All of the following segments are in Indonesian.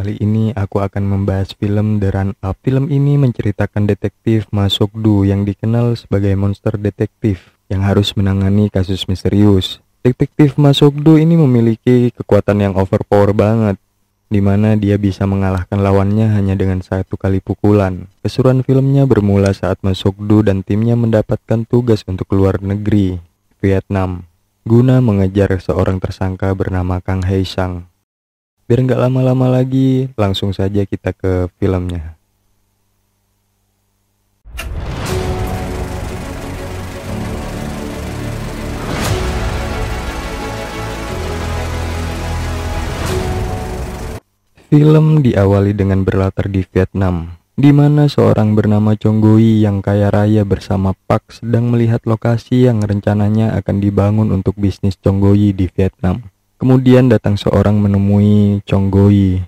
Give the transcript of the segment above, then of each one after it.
kali ini aku akan membahas film The Run Up. Film ini menceritakan detektif Ma Sok-do yang dikenal sebagai monster detektif yang harus menangani kasus misterius. Detektif Ma Sok-do ini memiliki kekuatan yang overpower banget, di mana dia bisa mengalahkan lawannya hanya dengan satu kali pukulan. Keseruan filmnya bermula saat Ma Sok-do dan timnya mendapatkan tugas untuk keluar negeri, Vietnam, guna mengejar seorang tersangka bernama Kang Hae-sang. Biar nggak lama-lama lagi, langsung saja kita ke filmnya. Film diawali dengan berlatar di Vietnam, di mana seorang bernama Chong Go-yi yang kaya raya bersama Park sedang melihat lokasi yang rencananya akan dibangun untuk bisnis Chong Go-yi di Vietnam. Kemudian datang seorang menemui Chong Go-yi.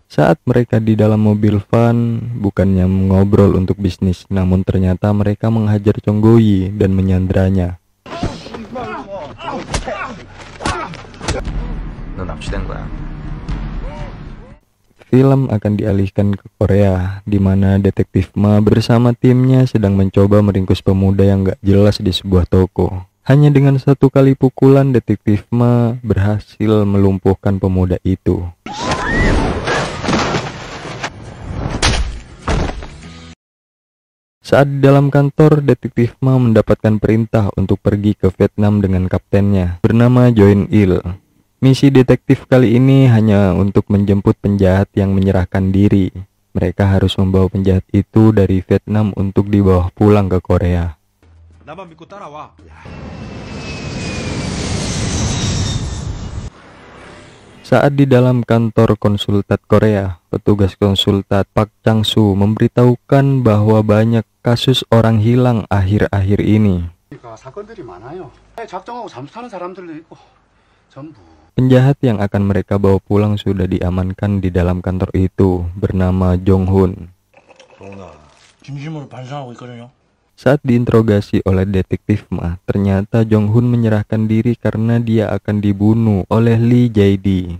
Saat mereka di dalam mobil van, bukannya ngobrol untuk bisnis, namun ternyata mereka menghajar Chong Go-yi dan menyandranya. Film akan dialihkan ke Korea, di mana detektif Ma bersama timnya sedang mencoba meringkus pemuda yang gak jelas di sebuah toko. Hanya dengan satu kali pukulan, detektif Ma berhasil melumpuhkan pemuda itu. Saat di dalam kantor, detektif Ma mendapatkan perintah untuk pergi ke Vietnam dengan kaptennya, bernama Join Il. Misi detektif kali ini hanya untuk menjemput penjahat yang menyerahkan diri. Mereka harus membawa penjahat itu dari Vietnam untuk dibawa pulang ke Korea. Saat di dalam kantor konsultat Korea, petugas konsultat Park Chang-soo memberitahukan bahwa banyak kasus orang hilang akhir-akhir ini. Penjahat yang akan mereka bawa pulang sudah diamankan di dalam kantor itu, bernama Jong Hun. Saat diinterogasi oleh detektif Ma, ternyata Jong Hun menyerahkan diri karena dia akan dibunuh oleh Lee Jae-di.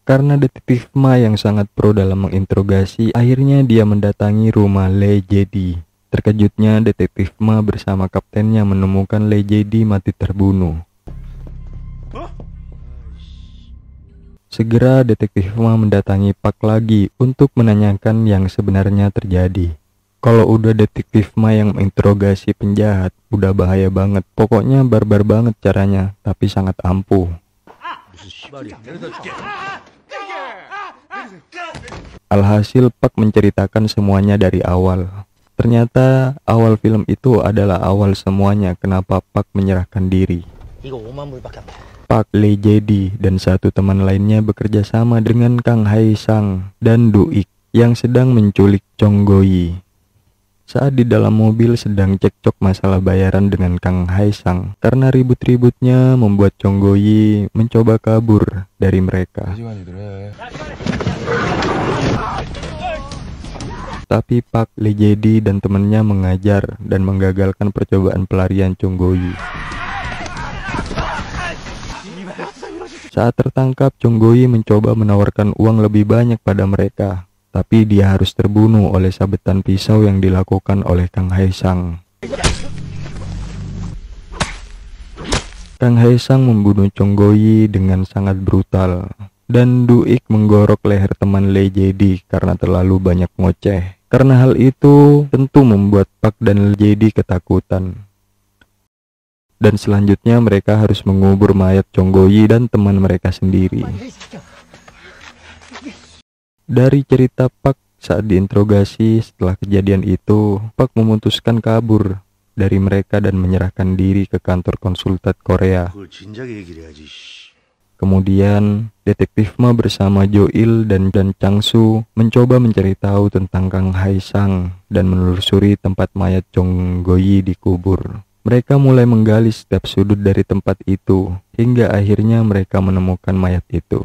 Karena detektif Ma yang sangat pro dalam menginterogasi, akhirnya dia mendatangi rumah Lee Jae-di. Terkejutnya, detektif Ma bersama kaptennya menemukan Lee Jae-di mati terbunuh. Segera detektif Ma mendatangi Park lagi untuk menanyakan yang sebenarnya terjadi. Kalau udah detektif Ma yang menginterogasi penjahat, udah bahaya banget. Pokoknya barbar banget caranya, tapi sangat ampuh. Alhasil Park menceritakan semuanya dari awal. Ternyata awal film itu adalah awal semuanya kenapa Park menyerahkan diri. Park, Lee Jae-di, dan satu teman lainnya bekerja sama dengan Kang Hae-sang dan Do-ik yang sedang menculik Chong Go-yi. Saat di dalam mobil sedang cekcok masalah bayaran dengan Kang Hae-sang, karena ribut-ributnya membuat Chong Go-yi mencoba kabur dari mereka. Tapi Park, Lee Jae-di, dan temannya mengajar dan menggagalkan percobaan pelarian Chong Go-yi. Saat tertangkap, Chong Go-yi mencoba menawarkan uang lebih banyak pada mereka, tapi dia harus terbunuh oleh sabetan pisau yang dilakukan oleh Kang Hae-sang. Kang Hae-sang membunuh Chong Go-yi dengan sangat brutal, dan Do-ik menggorok leher teman Lee Jae-di karena terlalu banyak ngoceh. Karena hal itu tentu membuat Park dan Lee Jae-di ketakutan. Dan selanjutnya mereka harus mengubur mayat Chong Go-yi dan teman mereka sendiri. Dari cerita Park saat diinterogasi setelah kejadian itu, Park memutuskan kabur dari mereka dan menyerahkan diri ke kantor konsultat Korea. Kemudian, detektif Ma bersama Jo-il dan Chang-soo mencoba mencari tahu tentang Kang Hae-sang dan menelusuri tempat mayat Chong Go-yi dikubur. Mereka mulai menggali setiap sudut dari tempat itu, hingga akhirnya mereka menemukan mayat itu.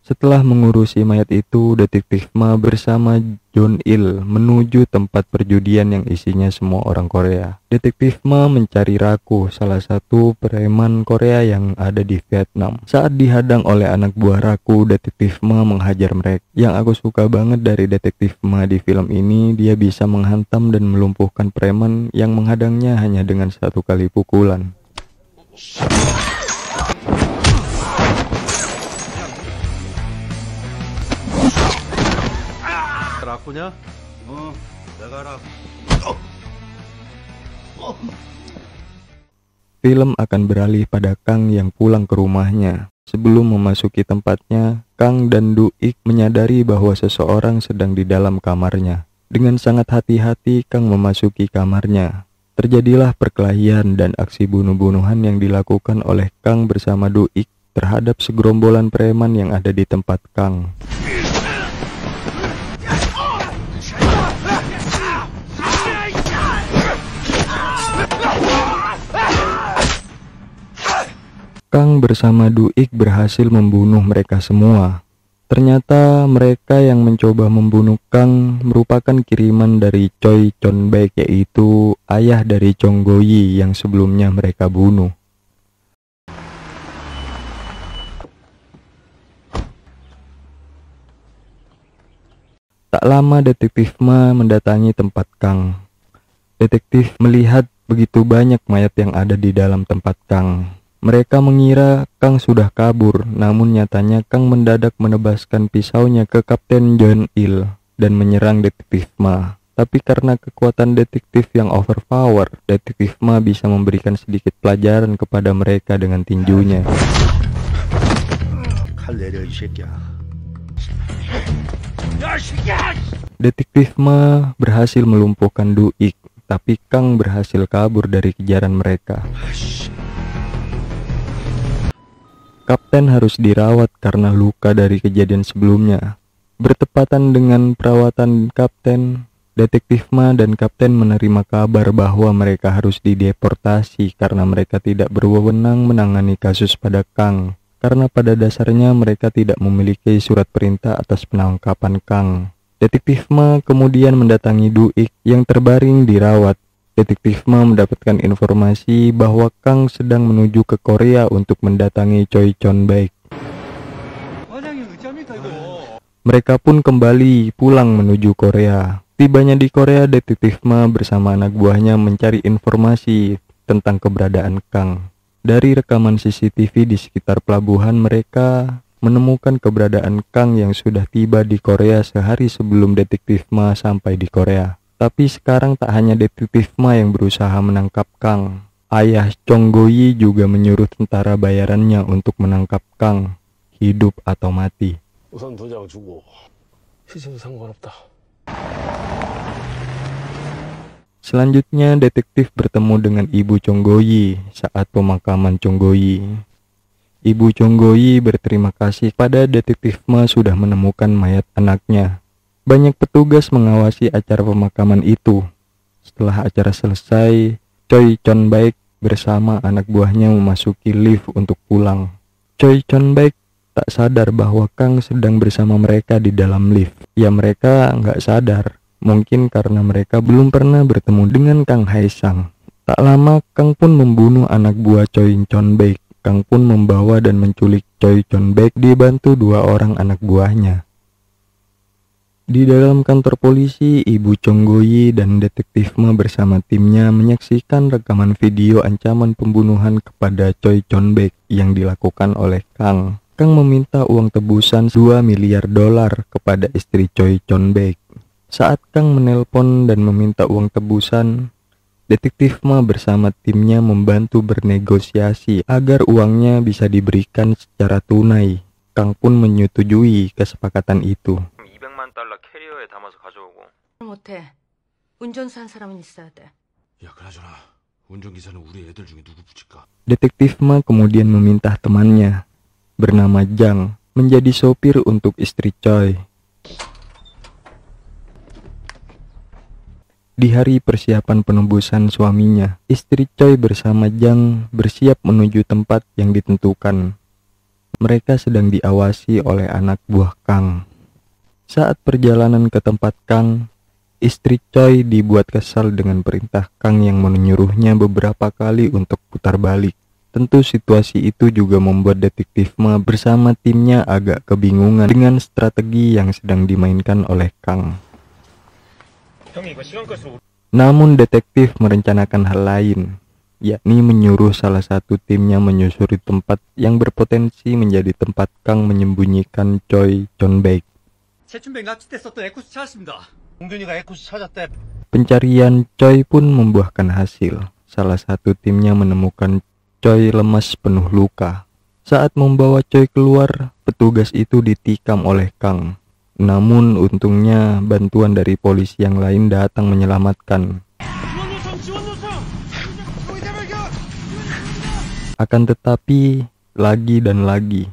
Setelah mengurusi mayat itu, Detektif Ma bersama John Il menuju tempat perjudian yang isinya semua orang Korea. Detektif Ma mencari Raku, salah satu preman Korea yang ada di Vietnam. Saat dihadang oleh anak buah Raku, Detektif Ma menghajar mereka. Yang aku suka banget dari Detektif Ma di film ini, dia bisa menghantam dan melumpuhkan preman yang menghadangnya hanya dengan satu kali pukulan. 라쿠냐? 내가 알아. Film akan beralih pada Kang yang pulang ke rumahnya. Sebelum memasuki tempatnya, Kang dan Du-ik menyadari bahwa seseorang sedang di dalam kamarnya. Dengan sangat hati-hati, Kang memasuki kamarnya. Terjadilah perkelahian dan aksi bunuh-bunuhan yang dilakukan oleh Kang bersama Du-ik terhadap segerombolan preman yang ada di tempat Kang. Kang bersama Du-ik berhasil membunuh mereka semua. Ternyata mereka yang mencoba membunuh Kang merupakan kiriman dari Choi Chon-baek, yaitu ayah dari Chong Go-yi yang sebelumnya mereka bunuh. Tak lama Detektif Ma mendatangi tempat Kang. Detektif melihat begitu banyak mayat yang ada di dalam tempat Kang. Mereka mengira Kang sudah kabur, namun nyatanya Kang mendadak menebaskan pisaunya ke Kapten John Il dan menyerang Detektif Ma. Tapi karena kekuatan detektif yang overpower, Detektif Ma bisa memberikan sedikit pelajaran kepada mereka dengan tinjunya. Detektif Ma berhasil melumpuhkan Du-ik, tapi Kang berhasil kabur dari kejaran mereka. Kapten harus dirawat karena luka dari kejadian sebelumnya. Bertepatan dengan perawatan Kapten, Detektif Ma dan Kapten menerima kabar bahwa mereka harus dideportasi karena mereka tidak berwenang menangani kasus pada Kang. Karena pada dasarnya mereka tidak memiliki surat perintah atas penangkapan Kang. Detektif Ma kemudian mendatangi Du-ik yang terbaring dirawat. Detektif Ma mendapatkan informasi bahwa Kang sedang menuju ke Korea untuk mendatangi Choi Chon-baek. Mereka pun kembali pulang menuju Korea. Tibanya di Korea, Detektif Ma bersama anak buahnya mencari informasi tentang keberadaan Kang. Dari rekaman CCTV di sekitar pelabuhan, mereka menemukan keberadaan Kang yang sudah tiba di Korea sehari sebelum Detektif Ma sampai di Korea. Tapi sekarang tak hanya Detektif Ma yang berusaha menangkap Kang. Ayah Chong Go-yi juga menyuruh tentara bayarannya untuk menangkap Kang, hidup atau mati. 우선 도장 주고 시체도 상관없다. Selanjutnya detektif bertemu dengan Ibu Chong Go-yi saat pemakaman Chong Go-yi. Ibu Chong Go-yi berterima kasih pada Detektif Ma sudah menemukan mayat anaknya. Banyak petugas mengawasi acara pemakaman itu. Setelah acara selesai, Choi Chon-baek bersama anak buahnya memasuki lift untuk pulang. Choi Chon-baek tak sadar bahwa Kang sedang bersama mereka di dalam lift. Ya mereka nggak sadar, mungkin karena mereka belum pernah bertemu dengan Kang Hae-sang. Tak lama Kang pun membunuh anak buah Choi Chon-baek. Kang pun membawa dan menculik Choi Chon-baek dibantu 2 orang anak buahnya. Di dalam kantor polisi, Ibu Chong Go-yi dan Detektif Ma bersama timnya menyaksikan rekaman video ancaman pembunuhan kepada Choi Chon-baek yang dilakukan oleh Kang. Kang meminta uang tebusan $2 miliar kepada istri Choi Chon-baek. Saat Kang menelpon dan meminta uang tebusan, Detektif Ma bersama timnya membantu bernegosiasi agar uangnya bisa diberikan secara tunai. Kang pun menyetujui kesepakatan itu. $200만 캐리어에 담아서 가져오고. 못해. 운전사 한 사람은 있어야 돼. 야, 그나저나 운전기사는 우리 애들 중에 누구 붙일까? Detektif Ma kemudian meminta temannya bernama Jang menjadi sopir untuk istri Choi. Di hari persiapan penebusan suaminya, istri Choi bersama Jang bersiap menuju tempat yang ditentukan. Mereka sedang diawasi oleh anak buah Kang. Saat perjalanan ke tempat Kang, istri Choi dibuat kesal dengan perintah Kang yang menyuruhnya beberapa kali untuk putar balik. Tentu situasi itu juga membuat detektif Ma bersama timnya agak kebingungan dengan strategi yang sedang dimainkan oleh Kang. Namun detektif merencanakan hal lain, yakni menyuruh salah satu timnya menyusuri tempat yang berpotensi menjadi tempat Kang menyembunyikan Choi Chon-baek. 동균이가 에쿠스 찾았대. Pencarian Choi pun membuahkan hasil. Salah satu timnya menemukan Choi lemas penuh luka. Saat membawa Choi keluar, petugas itu ditikam oleh Kang. Namun untungnya bantuan dari polisi yang lain datang menyelamatkan. Akan tetapi, lagi dan lagi,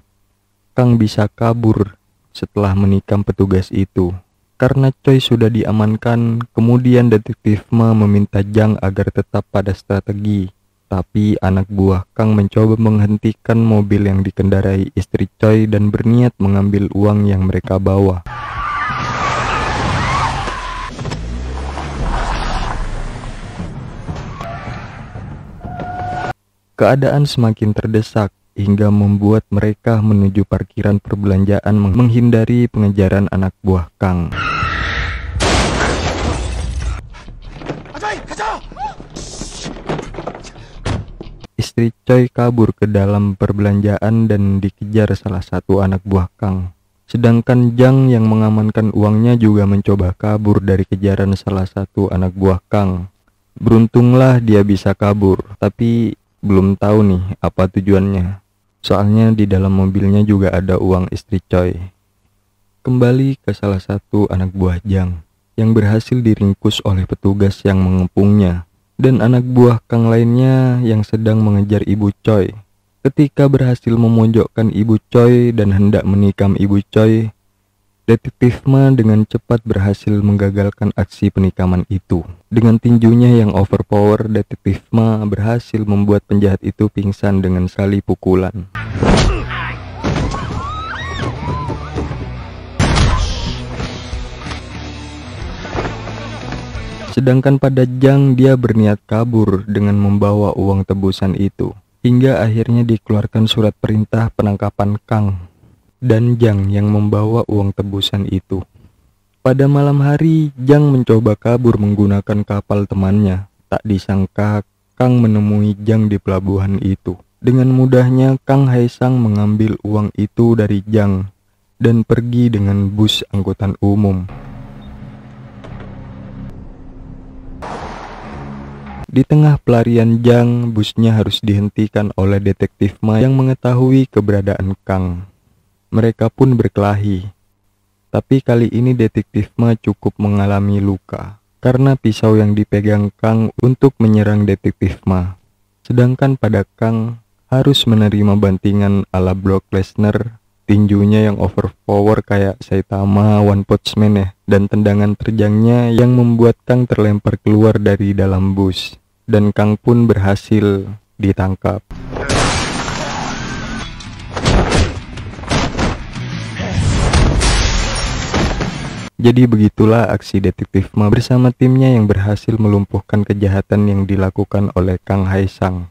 Kang bisa kabur setelah menikam petugas itu. Karena Choi sudah diamankan, kemudian detektif Ma meminta Jang agar tetap pada strategi. Tapi anak buah Kang mencoba menghentikan mobil yang dikendarai istri Choi dan berniat mengambil uang yang mereka bawa. Keadaan semakin terdesak hingga membuat mereka menuju parkiran perbelanjaan menghindari pengejaran anak buah Kang. Istri Choi kabur ke dalam perbelanjaan dan dikejar salah satu anak buah Kang. Sedangkan Jang yang mengamankan uangnya juga mencoba kabur dari kejaran salah satu anak buah Kang. Beruntunglah dia bisa kabur, tapi belum tahu nih apa tujuannya. Soalnya di dalam mobilnya juga ada uang istri Choi. Kembali ke salah satu anak buah Jang yang berhasil diringkus oleh petugas yang mengepungnya, dan anak buah Kang lainnya yang sedang mengejar ibu Choi. Ketika berhasil memojokkan ibu Choi dan hendak menikam ibu Choi, detektif Ma dengan cepat berhasil menggagalkan aksi penikaman itu. Dengan tinjunya yang overpower, detektif Ma berhasil membuat penjahat itu pingsan dengan sekali pukulan. Sedangkan pada Jang, dia berniat kabur dengan membawa uang tebusan itu. Hingga akhirnya dikeluarkan surat perintah penangkapan Kang dan Jang yang membawa uang tebusan itu. Pada malam hari, Jang mencoba kabur menggunakan kapal temannya. Tak disangka, Kang menemui Jang di pelabuhan itu. Dengan mudahnya, Kang Haesang mengambil uang itu dari Jang dan pergi dengan bus angkutan umum. Di tengah pelarian Jang, busnya harus dihentikan oleh detektif Ma yang mengetahui keberadaan Kang. Mereka pun berkelahi. Tapi kali ini detektif Ma cukup mengalami luka karena pisau yang dipegang Kang untuk menyerang detektif Ma. Sedangkan pada Kang harus menerima bantingan ala Brock Lesnar, tinjunya yang overpower kayak Saitama One Punch Man ya, dan tendangan terjangnya yang membuat Kang terlempar keluar dari dalam bus. Dan Kang pun berhasil ditangkap. Jadi begitulah aksi detektif Ma bersama timnya yang berhasil melumpuhkan kejahatan yang dilakukan oleh Kang Haesang.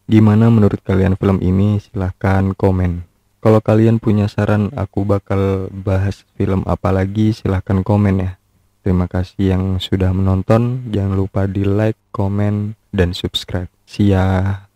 Gimana menurut kalian film ini? Silahkan komen. Kalau kalian punya saran aku bakal bahas film apa lagi, silahkan komen ya. Terima kasih yang sudah menonton. Jangan lupa di like, komen, dan subscribe. See ya.